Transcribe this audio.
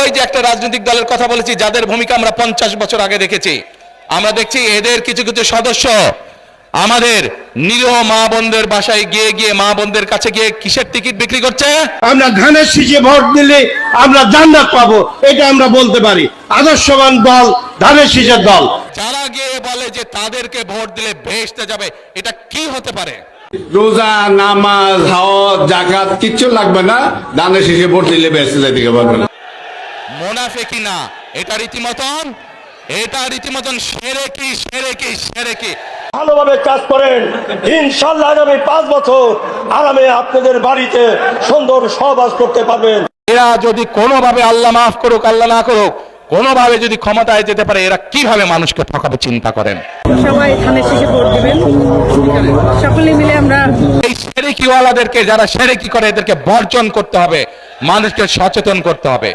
ওই যে একটা রাজনৈতিক দলের কথা বলেছি যাদের ভূমিকা আমরা 50 বছর আগে দেখেছি, আমরা দেখছি এদের কিছু কিছু সদস্য আমাদের নিরীহ মা বোনদের বাসায় গিয়ে গিয়ে মা বোনদের কাছে গিয়ে কিসের টিকিট বিক্রি করছে? আমরা ধানের শীষে ভোট দিলে আমরা জান্নাত পাবো, এটা আমরা বলতে পারি। আদর্শবান দল ধানের শীষের দল। যারা গিয়ে বলে যে তাদেরকে ভোট দিলে বেহেশতে যাবে, এটা কি হতে পারে? রোজা, নামাজ, হজ, যাকাত কিচ্ছু লাগবে না, ধানের শীষে ভোট দিলে বেঁচে যাইতে পারবে না। মুনাফিকি না, এটা রীতিমতন শিরকি শিরকি শিরকি। ভালোভাবে কাজ করেন, ইনশাআল্লাহ আগামী 5 বছর আরামে আপনাদের বাড়িতে সুন্দর সহবাস করতে পারবেন। এরা যদি কোনোভাবে, আল্লাহ মাফ করুক আল্লাহ না করুক, কোনোভাবে যদি ক্ষমতায় যেতে পারে, এরা কিভাবে মানুষকে ঠকাবে চিন্তা করেন। সবাই ধানের শীষে ভোট দিবেন, সকলে মিলে আমরা এই শিরকিওয়ালাদেরকে, যারা শিরকি করে, এদেরকে বর্জন করতে হবে, মানুষকে সচেতন করতে হবে।